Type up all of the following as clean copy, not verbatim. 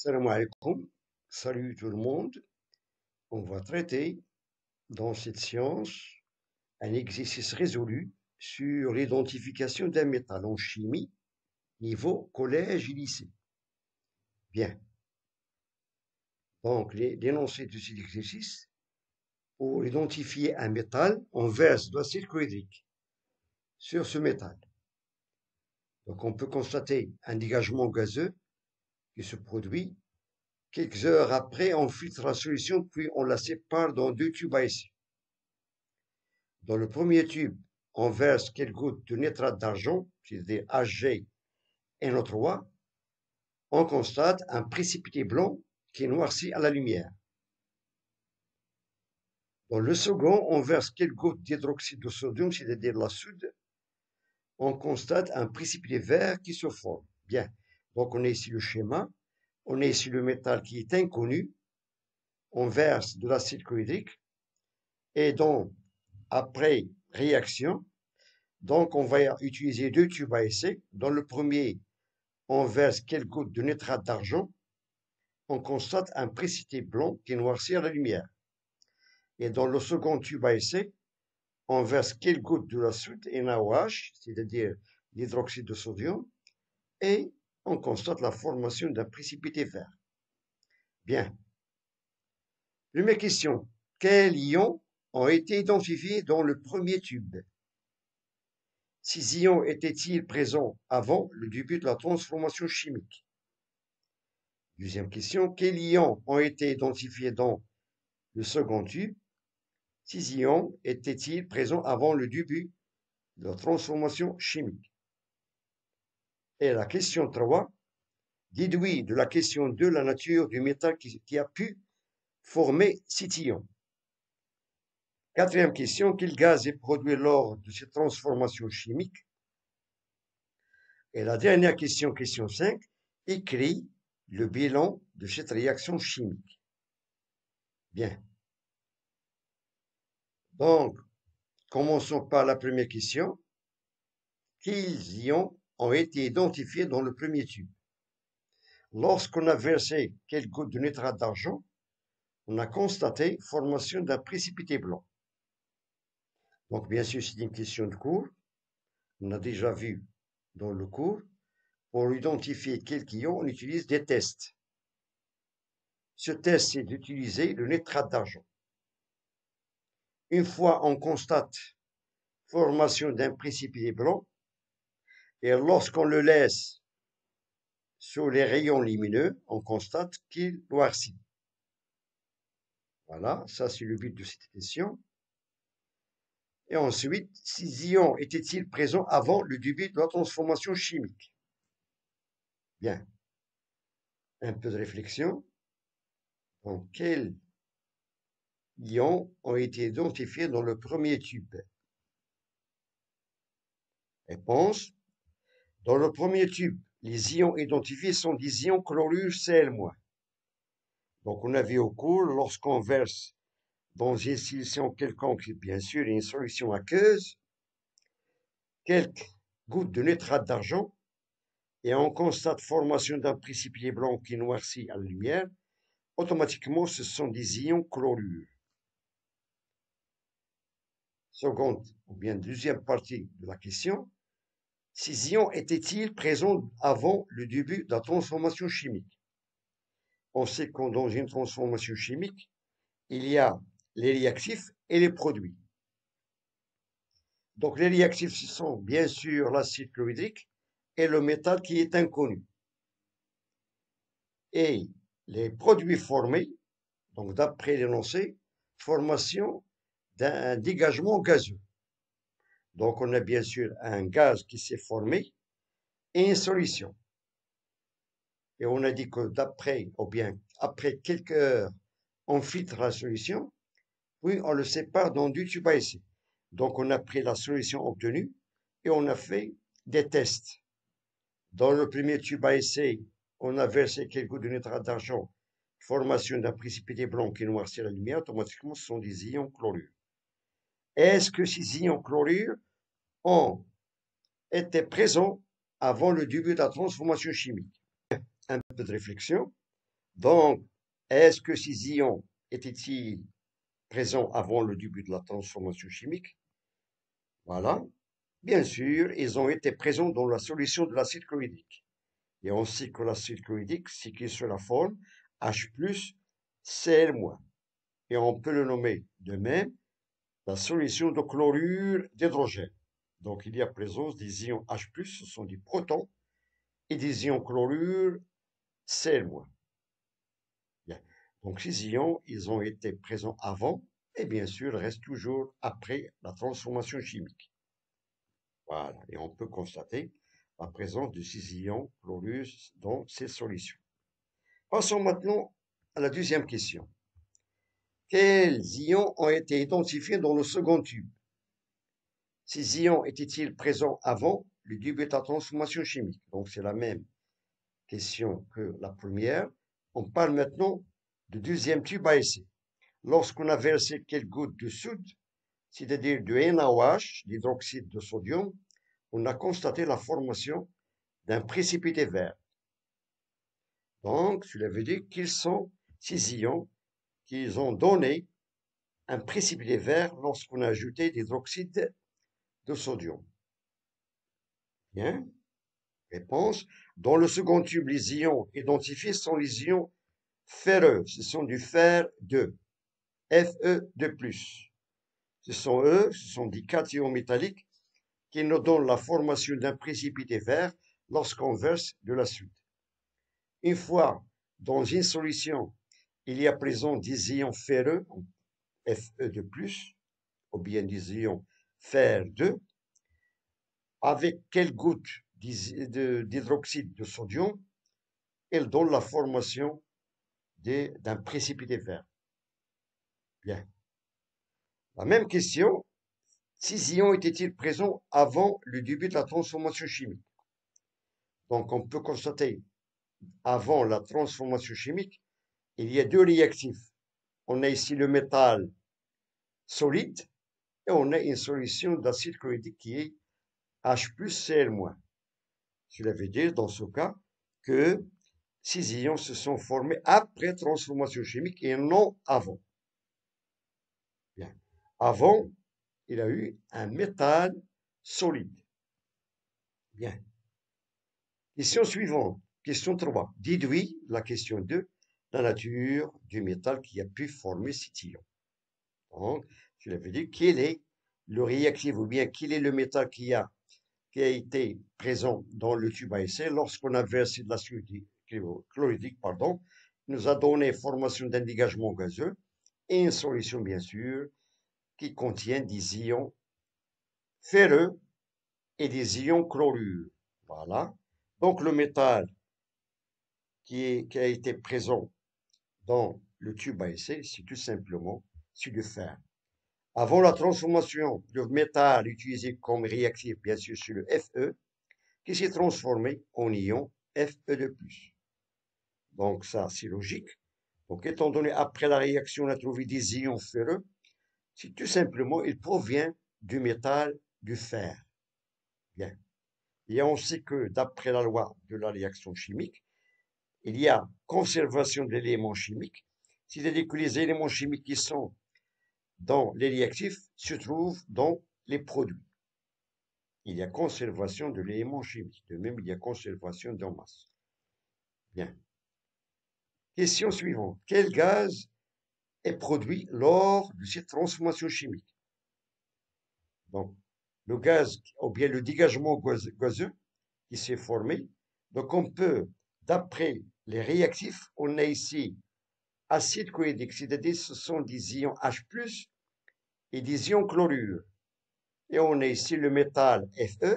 Salam alaikum, salut tout le monde. On va traiter dans cette séance un exercice résolu sur l'identification d'un métal en chimie, niveau collège et lycée. Bien, donc l'énoncé de cet exercice, pour identifier un métal, on verse de l'acide chlorhydrique sur ce métal. Donc on peut constater un dégagement gazeux qui se produit. Quelques heures après, on filtre la solution, puis on la sépare dans deux tubes à essai. Dans le premier tube, on verse quelques gouttes de nitrate d'argent, c'est-à-dire HgNO3. On constate un précipité blanc qui noircit à la lumière. Dans le second, on verse quelques gouttes d'hydroxyde de sodium, c'est-à-dire la soude. On constate un précipité vert qui se forme. Bien, donc on a ici le schéma. On a ici le métal qui est inconnu. On verse de l'acide chlorhydrique. Et donc, après réaction, donc on va utiliser deux tubes à essai. Dans le premier, on verse quelques gouttes de nitrate d'argent. On constate un précipité blanc qui noircit à la lumière. Et dans le second tube à essai, on verse quelques gouttes de la soude NaOH, c'est-à-dire l'hydroxyde de sodium, et on constate la formation d'un précipité vert. Bien. Première question. Quels ions ont été identifiés dans le premier tube? Ces ions étaient-ils présents avant le début de la transformation chimique? Deuxième question. Quels ions ont été identifiés dans le second tube? Ces ions étaient-ils présents avant le début de la transformation chimique? Et la question 3 déduit de la question 2 la nature du métal qui a pu former cet ion. Quatrième question, quel gaz est produit lors de cette transformation chimique? Et la dernière question, question 5, écrit le bilan de cette réaction chimique. Bien. Donc, commençons par la première question. Quels ions ont été identifiés dans le premier tube? Lorsqu'on a versé quelques gouttes de nitrate d'argent, on a constaté formation d'un précipité blanc. Donc, bien sûr, c'est une question de cours. On a déjà vu dans le cours. Pour identifier quelques ions, on utilise des tests. Ce test, c'est d'utiliser le nitrate d'argent. Une fois on constate formation d'un précipité blanc, et lorsqu'on le laisse sous les rayons lumineux, on constate qu'il noircit. Voilà, ça c'est le but de cette question. Et ensuite, ces ions étaient-ils présents avant le début de la transformation chimique? Bien. Un peu de réflexion. Donc, quels ions ont été identifiés dans le premier tube? Réponse. Dans le premier tube, les ions identifiés sont des ions chlorure Cl-. Donc, on a vu au cours, lorsqu'on verse dans une solution quelconque, bien sûr, une solution aqueuse, quelques gouttes de nitrate d'argent, et on constate formation d'un précipité blanc qui noircit à la lumière, automatiquement, ce sont des ions chlorure. Seconde, ou bien deuxième partie de la question, ces ions étaient-ils présents avant le début de la transformation chimique? On sait que dans une transformation chimique, il y a les réactifs et les produits. Donc les réactifs, ce sont bien sûr l'acide chlorhydrique et le métal qui est inconnu. Et les produits formés, donc d'après l'énoncé, formation d'un dégagement gazeux. Donc on a bien sûr un gaz qui s'est formé et une solution. Et on a dit que d'après, ou bien après quelques heures, on filtre la solution, puis on le sépare dans deux tubes à essai. Donc on a pris la solution obtenue et on a fait des tests. Dans le premier tube à essai, on a versé quelques gouttes de nitrate d'argent, formation d'un précipité blanc qui noircit la lumière, automatiquement ce sont des ions chlorure. Est-ce que ces ions chlorure ont été présents avant le début de la transformation chimique? Un peu de réflexion. Donc, est-ce que ces ions étaient-ils présents avant le début de la transformation chimique? Voilà. Bien sûr, ils ont été présents dans la solution de l'acide chlorhydrique. Et on sait que l'acide chlorhydrique, c'est qu'il sous la forme H+, Cl-. Et on peut le nommer de même la solution de chlorure d'hydrogène. Donc, il y a présence des ions H+, ce sont des protons, et des ions chlorure Cl-. Bien. Donc, ces ions, ils ont été présents avant, et bien sûr, restent toujours après la transformation chimique. Voilà. Et on peut constater la présence de ces ions chlorure dans ces solutions. Passons maintenant à la deuxième question. Quels ions ont été identifiés dans le second tube? Ces ions étaient-ils présents avant le début de la transformation chimique? Donc c'est la même question que la première. On parle maintenant du deuxième tube à essai. Lorsqu'on a versé quelques gouttes de soude, c'est-à-dire du NaOH, l'hydroxyde de sodium, on a constaté la formation d'un précipité vert. Donc, cela veut dire qu'ils sont ces ions qui ont donné un précipité vert lorsqu'on a ajouté l'hydroxyde de sodium. Bien. Réponse. Dans le second tube, les ions identifiés sont les ions ferreux. Ce sont du fer 2, Fe2+. Ce sont des cations métalliques qui nous donnent la formation d'un précipité vert lorsqu'on verse de la soude. Une fois dans une solution, il y a présent des ions ferreux, Fe2+, ou bien des ions fer 2, avec quelques gouttes d'hydroxyde de sodium, elles donnent la formation d'un précipité vert. Bien. La même question, ces ions étaient-ils présents avant le début de la transformation chimique? Donc, on peut constater, avant la transformation chimique, il y a deux réactifs. On a ici le métal solide et on a une solution d'acide chlorhydrique qui est H+Cl-. Cela veut dire, dans ce cas, que ces ions se sont formés après transformation chimique et non avant. Bien. Avant, il a eu un métal solide. Bien. Question suivante. Question 3. Déduis la question 2, la nature du métal qui a pu former cet ion. Donc, cela veut dire quel est le réactif ou bien quel est le métal qui a été présent dans le tube à essai lorsqu'on a versé de l'acide chlorhydrique, nous a donné formation d'un dégagement gazeux et une solution, bien sûr, qui contient des ions ferreux et des ions chlorure. Voilà. Donc, le métal qui a été présent dans le tube à essai, c'est tout simplement du fer. Avant la transformation, le métal utilisé comme réactif, bien sûr, c'est le Fe, qui s'est transformé en ion Fe2+. Donc ça, c'est logique. Donc étant donné, après la réaction, on a trouvé des ions ferreux, c'est tout simplement, il provient du métal du fer. Bien. Et on sait que d'après la loi de la réaction chimique, il y a conservation de l'élément chimique, c'est-à-dire que les éléments chimiques qui sont dans les réactifs se trouvent dans les produits. Il y a conservation de l'élément chimique. De même, il y a conservation de masse. Bien. Question suivante. Quel gaz est produit lors de cette transformation chimique? Donc, le gaz, ou bien le dégagement gazeux qui s'est formé. Donc, on peut, d'après les réactifs, on a ici acide chlorhydrique, c'est-à-dire ce sont des ions H+, et des ions chlorure. Et on a ici le métal Fe,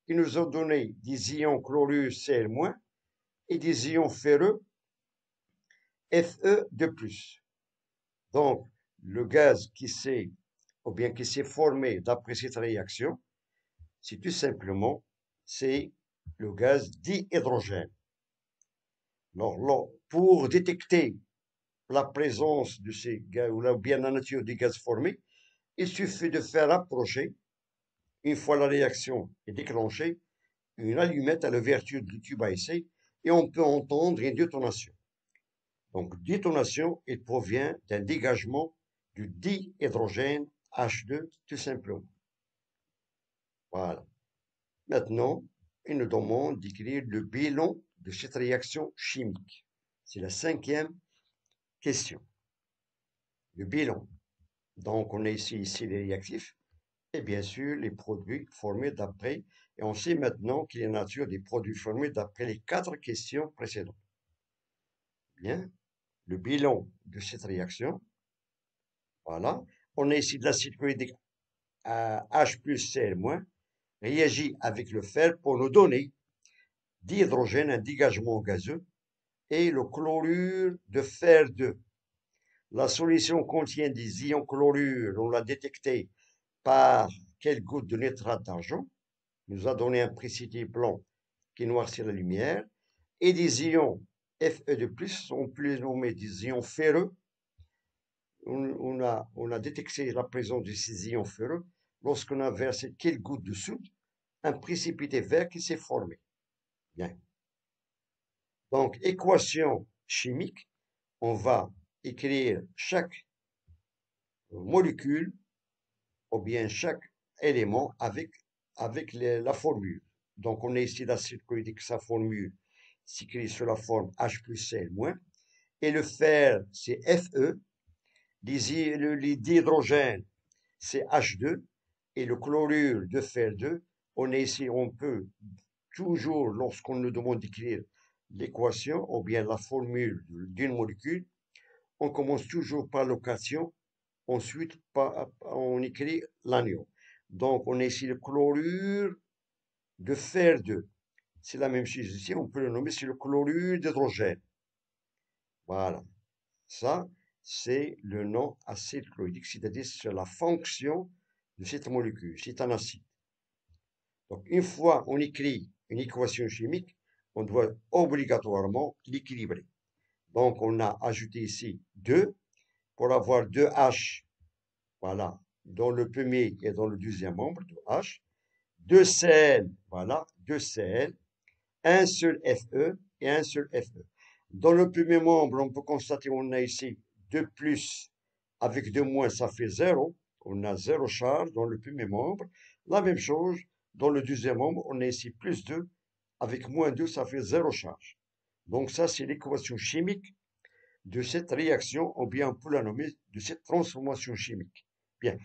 qui nous a donné des ions chlorure Cl- et des ions ferreux Fe2+. Donc, le gaz qui s'est formé d'après cette réaction, c'est tout simplement, c'est le gaz dihydrogène. Alors, pour détecter la présence de ces gaz, ou bien la nature des gaz formés, il suffit de faire approcher, une fois la réaction est déclenchée, une allumette à l'ouverture du tube à essai et on peut entendre une détonation. Donc, détonation, il provient d'un dégagement du dihydrogène H2, tout simplement. Voilà. Maintenant, il nous demande d'écrire le bilan de cette réaction chimique. C'est la 5e question. Le bilan. Donc, on a ici les réactifs et bien sûr les produits formés d'après. Et on sait maintenant qu'il y a la nature des produits formés d'après les 4 questions précédentes. Bien. Le bilan de cette réaction. Voilà. On a ici de l'acide chlorhydrique H plus Cl-, réagit avec le fer pour nous donner d'hydrogène, un dégagement gazeux, et le chlorure de fer 2. La solution contient des ions chlorure, on l'a détecté par quelques gouttes de nitrate d'argent, nous a donné un précipité blanc qui noircit la lumière, et des ions Fe2+, sont plus nommés des ions ferreux. On a détecté la présence de ces ions ferreux lorsqu'on a versé quelques gouttes de soude, un précipité vert qui s'est formé. Bien. Donc, équation chimique, on va écrire chaque molécule ou bien chaque élément avec la formule. Donc, on a ici l'acide chlorhydrique, sa formule s'écrit sous la forme H plus Cl-, et le fer, c'est Fe, les dihydrogènes, c'est H2, et le chlorure de fer 2, on est ici, on peut toujours, lorsqu'on nous demande d'écrire l'équation ou bien la formule d'une molécule, on commence toujours par l'occasion, ensuite on écrit l'anion. Donc on a ici le chlorure de fer 2. C'est la même chose ici, on peut le nommer, c'est le chlorure d'hydrogène. Voilà. Ça, c'est le nom acide chlorhydrique, c'est-à-dire c'est la fonction de cette molécule. C'est un acide. Donc, une fois on écrit une équation chimique, on doit obligatoirement l'équilibrer. Donc, on a ajouté ici 2 pour avoir 2 H, voilà, dans le premier et dans le deuxième membre, 2 H, 2 Cl, voilà, 2 Cl, un seul Fe et un seul Fe. Dans le premier membre, on peut constater qu'on a ici 2 plus avec 2 moins, ça fait 0. On a 0 charge dans le premier membre. La même chose, dans le deuxième membre, on a ici plus 2. Avec moins 2, ça fait 0 charge. Donc ça, c'est l'équation chimique de cette réaction, ou bien on peut la nommer de cette transformation chimique. Bien.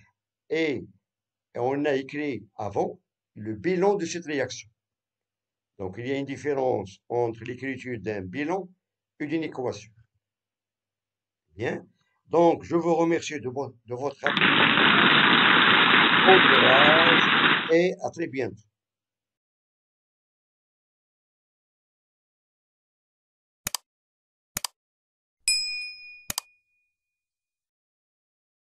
Et on a écrit avant le bilan de cette réaction. Donc, il y a une différence entre l'écriture d'un bilan et d'une équation. Bien. Donc, je vous remercie de votre attention. Bon courage et à très bientôt.